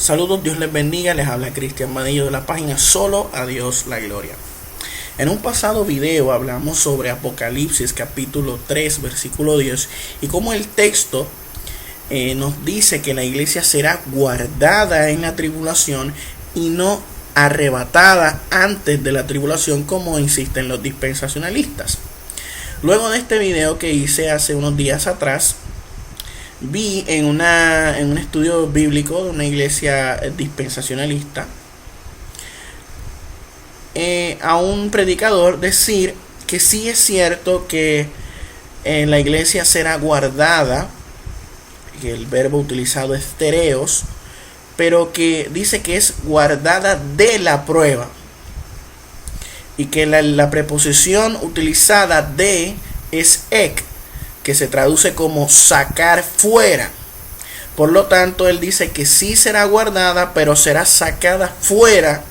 Saludos, Dios les bendiga, les habla Cristian Madillo de la página Solo a Dios la Gloria. En un pasado video hablamos sobre Apocalipsis capítulo 3 versículo 10 y cómo el texto nos dice que la iglesia será guardada en la tribulación y no arrebatada antes de la tribulación, como insisten los dispensacionalistas. Luego de este video que hice hace unos días atrás, vi en un estudio bíblico de una iglesia dispensacionalista a un predicador decir que sí es cierto que la iglesia será guardada, que el verbo utilizado es tereos, pero que dice que es guardada de la prueba, y que la preposición utilizada de es ek, que se traduce como sacar fuera. Por lo tanto, él dice que sí será guardada, pero será sacada fuera.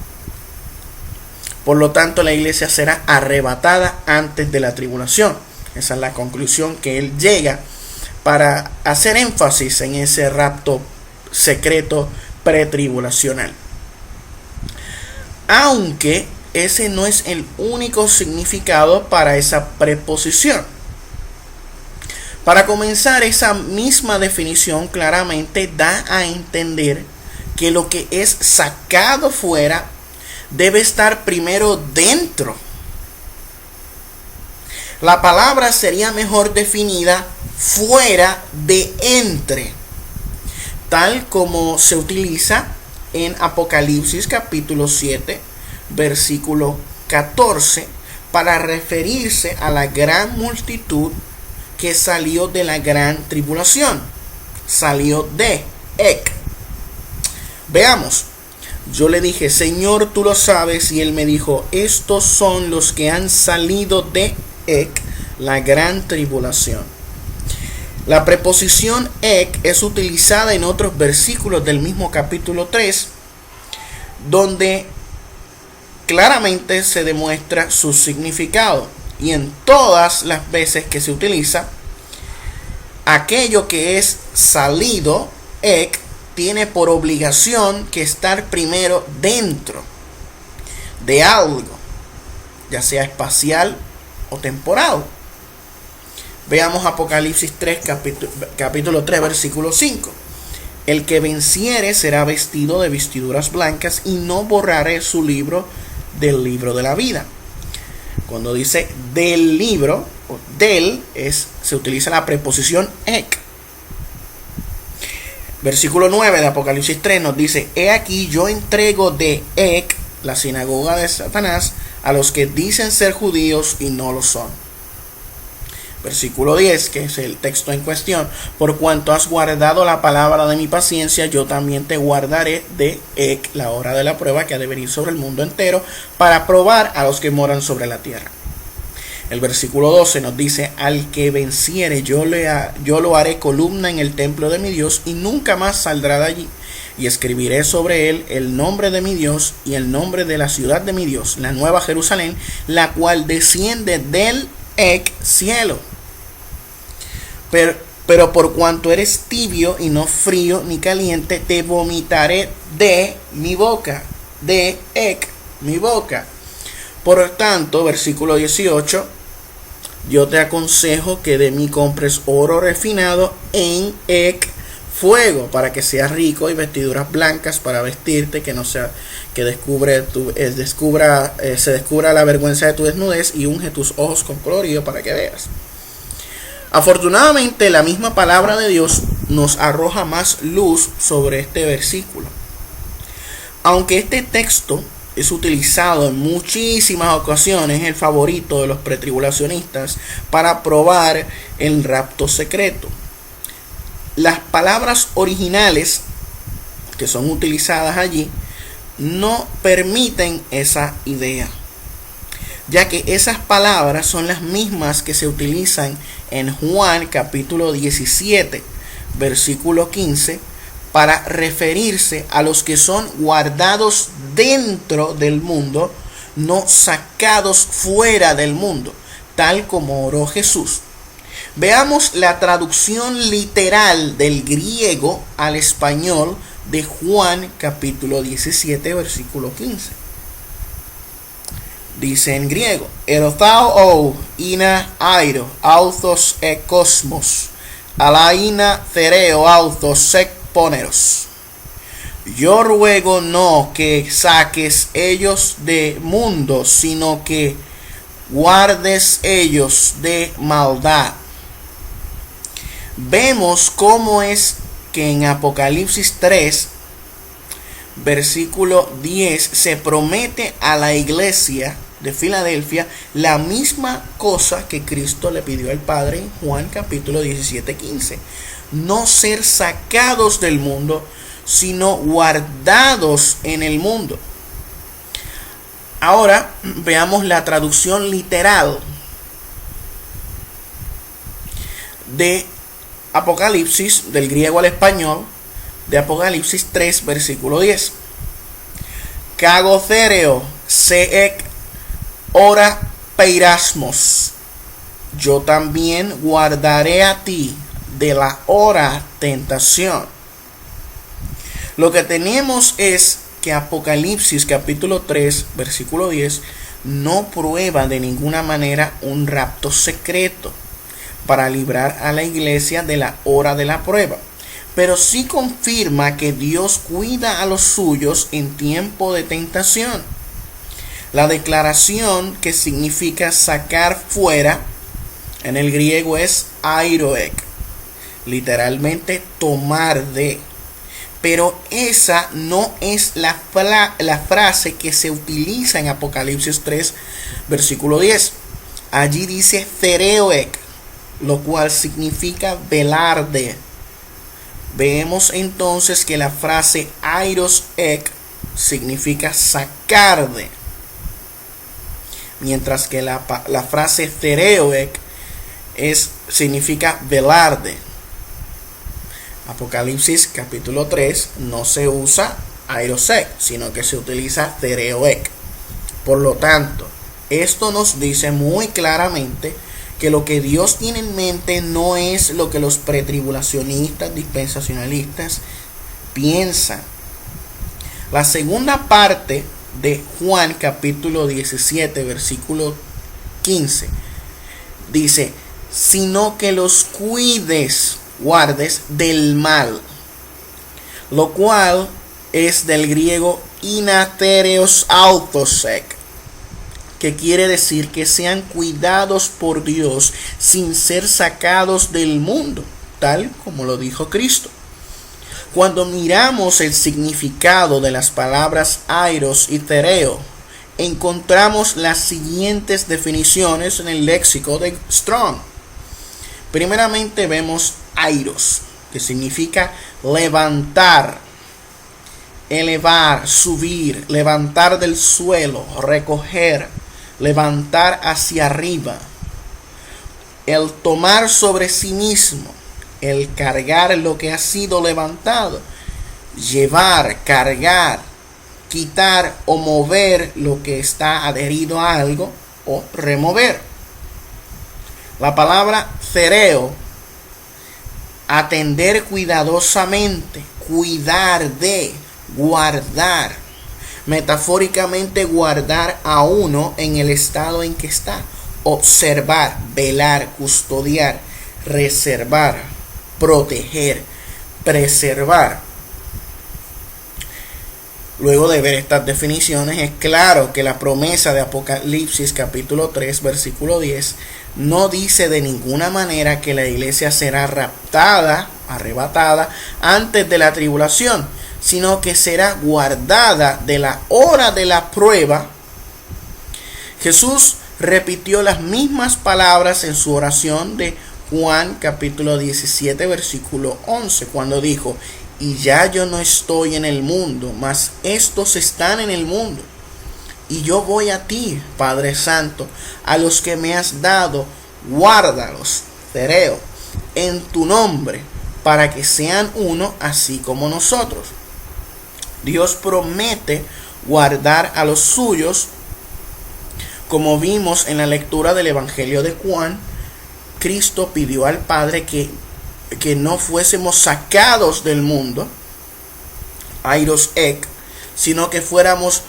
Por lo tanto, la iglesia será arrebatada antes de la tribulación. Esa es la conclusión que él llega para hacer énfasis en ese rapto secreto pretribulacional. Aunque ese no es el único significado para esa preposición. Para comenzar, esa misma definición claramente da a entender que lo que es sacado fuera debe estar primero dentro. La palabra sería mejor definida fuera de entre, tal como se utiliza en Apocalipsis capítulo 7, versículo 14, para referirse a la gran multitud que salió de la gran tribulación. Salió de ek. Veamos. Yo le dije, Señor, tú lo sabes. Y él me dijo, estos son los que han salido de ek, la gran tribulación. La preposición ek es utilizada en otros versículos del mismo capítulo 3, donde claramente se demuestra su significado. Y en todas las veces que se utiliza, aquello que es salido, ek, tiene por obligación que estar primero dentro de algo, ya sea espacial o temporal. Veamos Apocalipsis 3, capítulo 3, versículo 5. El que venciere será vestido de vestiduras blancas y no borraré su libro del libro de la vida. Cuando dice del libro, o del, se utiliza la preposición ek. Versículo 9 de Apocalipsis 3 nos dice, he aquí yo entrego de ek, la sinagoga de Satanás, a los que dicen ser judíos y no lo son. Versículo 10, que es el texto en cuestión, por cuanto has guardado la palabra de mi paciencia, yo también te guardaré de ek, la hora de la prueba que ha de venir sobre el mundo entero, para probar a los que moran sobre la tierra. El versículo 12 nos dice, al que venciere yo lo haré columna en el templo de mi Dios y nunca más saldrá de allí. Y escribiré sobre él el nombre de mi Dios y el nombre de la ciudad de mi Dios, la nueva Jerusalén, la cual desciende del ek cielo. Pero por cuanto eres tibio y no frío ni caliente, te vomitaré de mi boca, de ek, mi boca. Por tanto, versículo 18, yo te aconsejo que de mí compres oro refinado en ek, fuego, para que seas rico, y vestiduras blancas para vestirte, que no sea que se descubra la vergüenza de tu desnudez, y unge tus ojos con colorido para que veas. Afortunadamente, la misma palabra de Dios nos arroja más luz sobre este versículo. Aunque este texto es utilizado en muchísimas ocasiones, el favorito de los pretribulacionistas para probar el rapto secreto. Las palabras originales que son utilizadas allí no permiten esa idea, ya que esas palabras son las mismas que se utilizan en Juan capítulo 17, versículo 15, para referirse a los que son guardados dentro del mundo, no sacados fuera del mundo, tal como oró Jesús. Veamos la traducción literal del griego al español de Juan capítulo 17 versículo 15. Dice en griego: Erothao o ina airo authos e cosmos, alaina thereo authos ek poneros. Yo ruego no que saques ellos de mundo, sino que guardes ellos de maldad. Vemos cómo es que en Apocalipsis 3, versículo 10, se promete a la iglesia de Filadelfia la misma cosa que Cristo le pidió al Padre en Juan capítulo 17, 15. No ser sacados del mundo, sino guardados en el mundo. Ahora veamos la traducción literal de Apocalipsis, del griego al español, de Apocalipsis 3, versículo 10. Kagothereo seek ora peirasmos. Yo también guardaré a ti de la hora tentación. Lo que tenemos es que Apocalipsis capítulo 3, versículo 10, no prueba de ninguna manera un rapto secreto para librar a la iglesia de la hora de la prueba, pero sí confirma que Dios cuida a los suyos en tiempo de tentación. La declaración, que significa sacar fuera, en el griego es airoek, literalmente tomar de. Pero esa no es la frase que se utiliza en Apocalipsis 3, versículo 10. Allí dice thereoek, lo cual significa velar de. Vemos entonces que la frase airos ek significa sacar de, mientras que la frase thereoek significa velar de. Apocalipsis capítulo 3 no se usa airosek, sino que se utiliza thereoek. Por lo tanto, esto nos dice muy claramente que lo que Dios tiene en mente no es lo que los pretribulacionistas, dispensacionalistas piensan. La segunda parte de Juan capítulo 17 versículo 15 dice: sino que los guardes del mal, lo cual es del griego inatereos autosek, que quiere decir que sean cuidados por Dios sin ser sacados del mundo, tal como lo dijo Cristo. Cuando miramos el significado de las palabras airos y tereo, encontramos las siguientes definiciones en el léxico de Strong. Primeramente vemos airos, que significa levantar, elevar, subir, levantar del suelo, recoger, levantar hacia arriba, el tomar sobre sí mismo, el cargar lo que ha sido levantado, llevar, cargar, quitar o mover lo que está adherido a algo o remover. La palabra cereo, atender cuidadosamente, cuidar de, guardar. Metafóricamente, guardar a uno en el estado en que está. Observar, velar, custodiar, reservar, proteger, preservar. Luego de ver estas definiciones, es claro que la promesa de Apocalipsis capítulo 3 versículo 10 no dice de ninguna manera que la iglesia será raptada, arrebatada antes de la tribulación, sino que será guardada de la hora de la prueba. Jesús repitió las mismas palabras en su oración de Juan capítulo 17 versículo 11, cuando dijo: y ya yo no estoy en el mundo, mas estos están en el mundo. Y yo voy a ti, Padre Santo, a los que me has dado, guárdalos, cereo, en tu nombre, para que sean uno, así como nosotros. Dios promete guardar a los suyos, como vimos en la lectura del Evangelio de Juan. Cristo pidió al Padre que no fuésemos sacados del mundo, airos ek, sino que fuéramos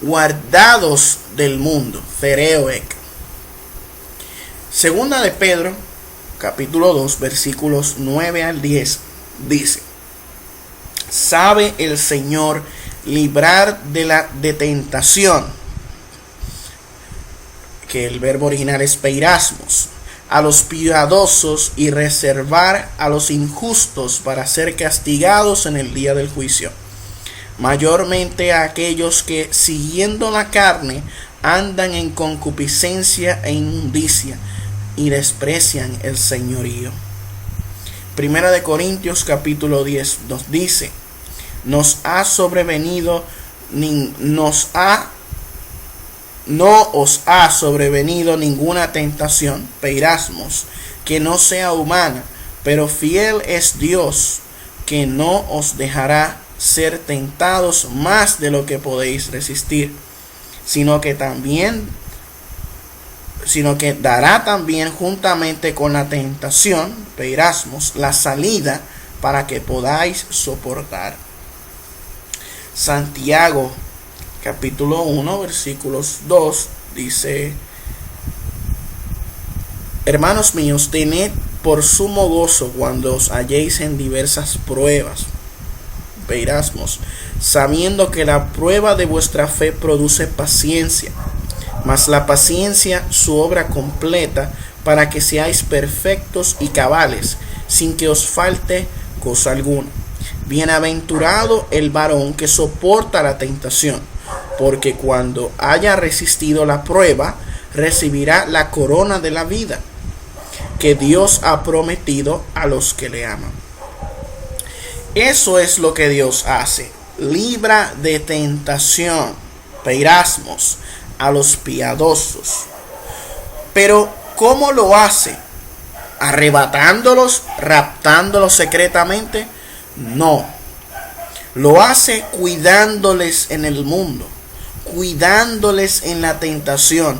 guardados del mundo, thereo ek. Segunda de Pedro, capítulo 2, versículos 9 al 10, dice: sabe el Señor librar de tentación, que el verbo original es peirasmos, a los piadosos, y reservar a los injustos para ser castigados en el día del juicio, mayormente a aquellos que, siguiendo la carne, andan en concupiscencia e inmundicia y desprecian el señorío. Primera de Corintios capítulo 10 nos dice: no os ha sobrevenido ninguna tentación, peirasmos, que no sea humana, pero fiel es Dios, que no os dejará ser tentados más de lo que podéis resistir, sino que dará también juntamente con la tentación, peirasmos, la salida para que podáis soportar. Santiago capítulo 1 versículos 2 dice: hermanos míos, tened por sumo gozo cuando os halléis en diversas pruebas, peirasmos, sabiendo que la prueba de vuestra fe produce paciencia, mas la paciencia su obra completa, para que seáis perfectos y cabales, sin que os falte cosa alguna. Bienaventurado el varón que soporta la tentación, porque cuando haya resistido la prueba, recibirá la corona de la vida que Dios ha prometido a los que le aman. Eso es lo que Dios hace: libra de tentación, peirasmos, a los piadosos. Pero ¿cómo lo hace? ¿Arrebatándolos, raptándolos secretamente? No. Lo hace cuidándoles en el mundo, cuidándoles en la tentación,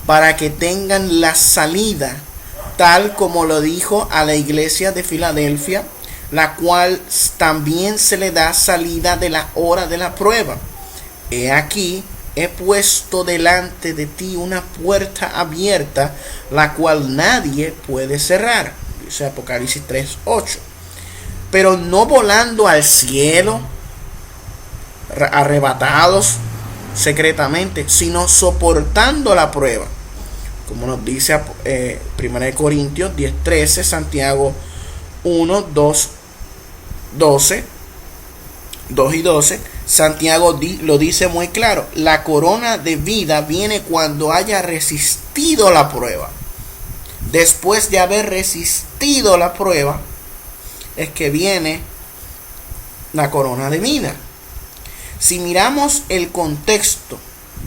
para que tengan la salida, tal como lo dijo a la iglesia de Filadelfia, la cual también se le da salida de la hora de la prueba. He aquí, he puesto delante de ti una puerta abierta, la cual nadie puede cerrar, dice Apocalipsis 3:8. Pero no volando al cielo, arrebatados secretamente, sino soportando la prueba, como nos dice 1 Corintios 10:13, Santiago 1, 2 y 12. Santiago lo dice muy claro: la corona de vida viene cuando haya resistido la prueba. Después de haber resistido la prueba, es que viene la corona de vida. Si miramos el contexto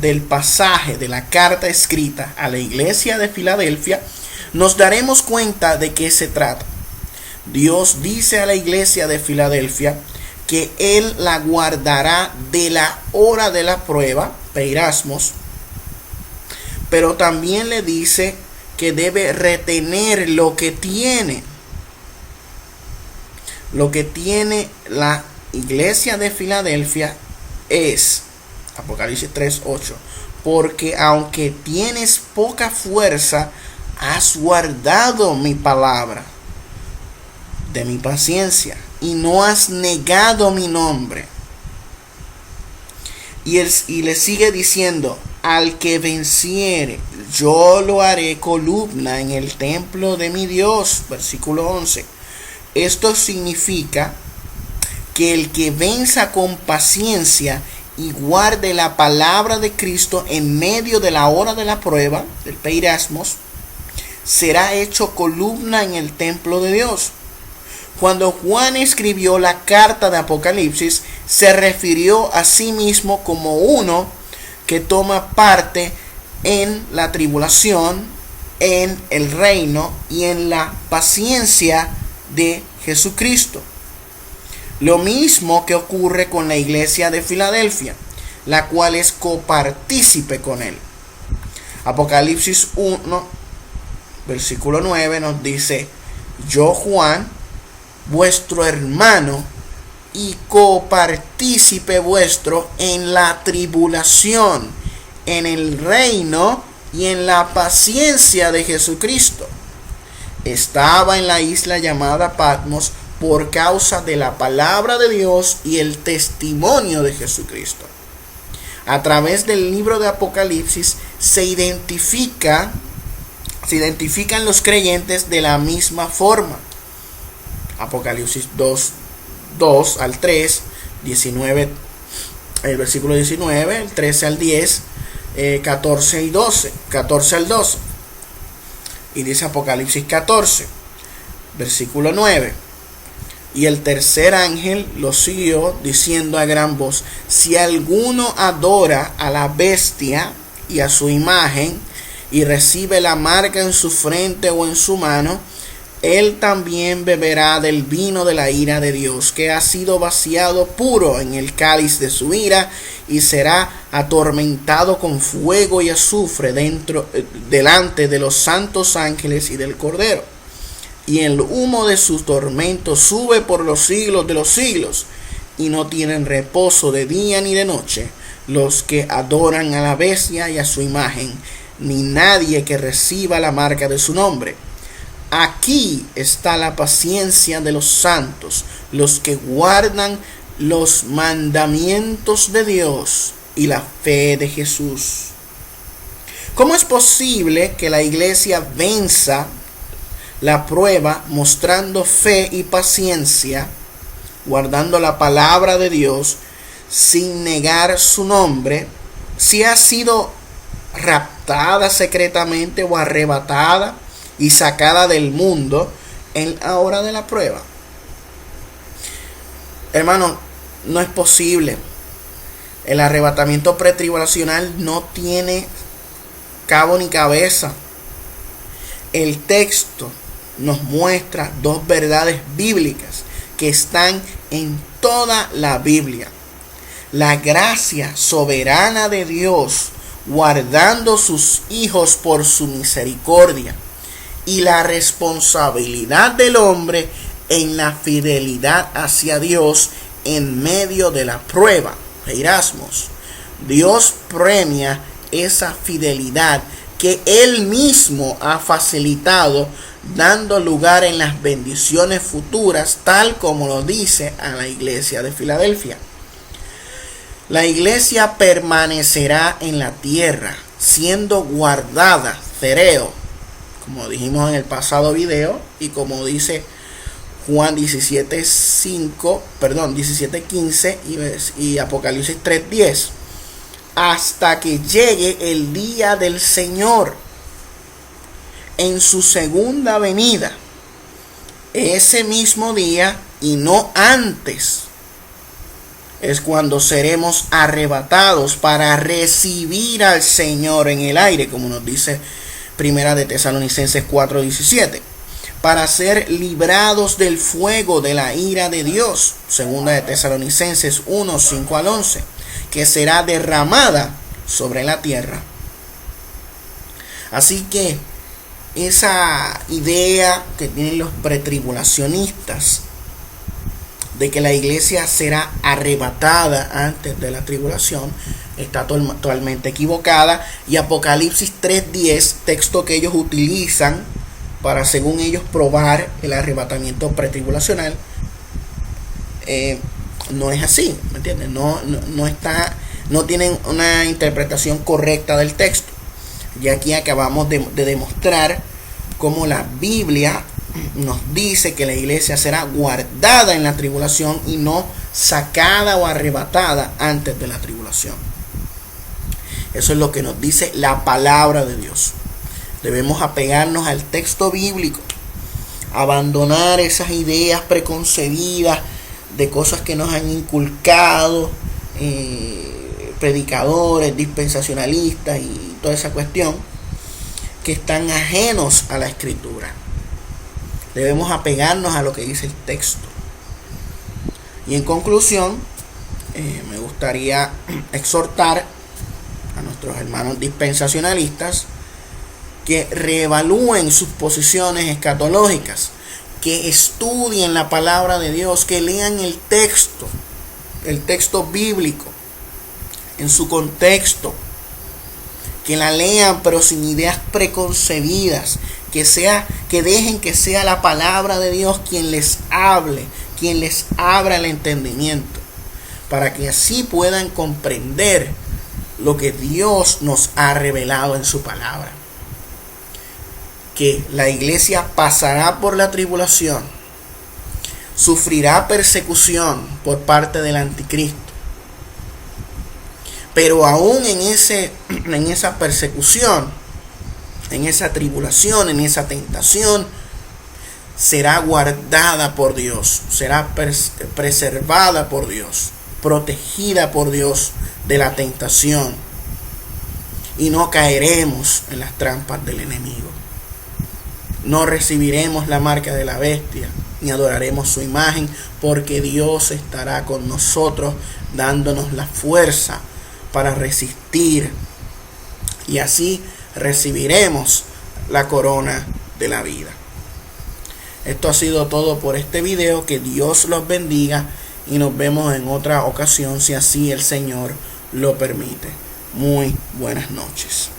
del pasaje de la carta escrita a la iglesia de Filadelfia, nos daremos cuenta de qué se trata. Dios dice a la iglesia de Filadelfia que Él la guardará de la hora de la prueba, peirasmos, pero también le dice que debe retener lo que tiene. Lo que tiene la iglesia de Filadelfia es Apocalipsis 3:8, porque aunque tienes poca fuerza, has guardado mi palabra de mi paciencia y no has negado mi nombre. Y le sigue diciendo: al que venciere, yo lo haré columna en el templo de mi Dios. Versículo 11. Esto significa que el que venza con paciencia y guarde la palabra de Cristo en medio de la hora de la prueba, del peirasmos, será hecho columna en el templo de Dios. Cuando Juan escribió la carta de Apocalipsis, se refirió a sí mismo como uno que toma parte en la tribulación, en el reino y en la paciencia de Jesucristo. Lo mismo que ocurre con la iglesia de Filadelfia, la cual es copartícipe con él. Apocalipsis 1, versículo 9 nos dice: yo, Juan, vuestro hermano y copartícipe vuestro en la tribulación, en el reino y en la paciencia de Jesucristo. Estaba en la isla llamada Patmos por causa de la palabra de Dios y el testimonio de Jesucristo. A través del libro de Apocalipsis se identifican los creyentes de la misma forma. Apocalipsis 2 al 3, 19, el versículo 19, el 13 al 10, 14 al 12. Y dice Apocalipsis 14, versículo 9. Y el tercer ángel lo siguió diciendo a gran voz: si alguno adora a la bestia y a su imagen y recibe la marca en su frente o en su mano, él también beberá del vino de la ira de Dios, que ha sido vaciado puro en el cáliz de su ira, y será atormentado con fuego y azufre delante de los santos ángeles y del Cordero. Y el humo de sus tormentos sube por los siglos de los siglos, y no tienen reposo de día ni de noche los que adoran a la bestia y a su imagen, ni nadie que reciba la marca de su nombre. Aquí está la paciencia de los santos, los que guardan los mandamientos de Dios y la fe de Jesús. ¿Cómo es posible que la iglesia venza la prueba mostrando fe y paciencia, guardando la palabra de Dios sin negar su nombre, si ha sido raptada secretamente o arrebatada y sacada del mundo en la hora de la prueba? Hermano, no es posible. El arrebatamiento pretribulacional no tiene cabo ni cabeza. El texto nos muestra dos verdades bíblicas que están en toda la Biblia. La gracia soberana de Dios guardando sus hijos por su misericordia, y la responsabilidad del hombre en la fidelidad hacia Dios en medio de la prueba. Erasmus, Dios premia esa fidelidad que Él mismo ha facilitado, dando lugar en las bendiciones futuras, tal como lo dice a la iglesia de Filadelfia. La iglesia permanecerá en la tierra, siendo guardada, cereo, como dijimos en el pasado video, y como dice Juan 17:15 y Apocalipsis 3:10, hasta que llegue el día del Señor en su segunda venida. Ese mismo día, y no antes, es cuando seremos arrebatados para recibir al Señor en el aire, como nos dice Primera de Tesalonicenses 4:17, para ser librados del fuego de la ira de Dios. Segunda de Tesalonicenses 1:5 al 11, que será derramada sobre la tierra. Así que esa idea que tienen los pretribulacionistas de que la iglesia será arrebatada antes de la tribulación está totalmente equivocada, y Apocalipsis 3:10, texto que ellos utilizan para, según ellos, probar el arrebatamiento pretribulacional, no es así, ¿me entiendes? No tienen una interpretación correcta del texto. Y aquí acabamos de demostrar cómo la Biblia nos dice que la iglesia será guardada en la tribulación y no sacada o arrebatada antes de la tribulación. Eso es lo que nos dice la palabra de Dios. Debemos apegarnos al texto bíblico, abandonar esas ideas preconcebidas de cosas que nos han inculcado predicadores, dispensacionalistas y toda esa cuestión, que están ajenos a la escritura. Debemos apegarnos a lo que dice el texto. Y en conclusión, me gustaría exhortar a nuestros hermanos dispensacionalistas que reevalúen sus posiciones escatológicas, que estudien la palabra de Dios, que lean el texto bíblico en su contexto, que la lean pero sin ideas preconcebidas, que dejen que sea la palabra de Dios quien les hable, quien les abra el entendimiento, para que así puedan comprender lo que Dios nos ha revelado en su palabra. Que la iglesia pasará por la tribulación, sufrirá persecución por parte del anticristo, pero aún en esa persecución, en esa tribulación, en esa tentación, será guardada por Dios, será preservada por Dios, protegida por Dios de la tentación, y no caeremos en las trampas del enemigo. No recibiremos la marca de la bestia, ni adoraremos su imagen, porque Dios estará con nosotros, dándonos la fuerza para resistir, y así recibiremos la corona de la vida. Esto ha sido todo por este video. Que Dios los bendiga y nos vemos en otra ocasión, si así el Señor lo permite. Muy buenas noches.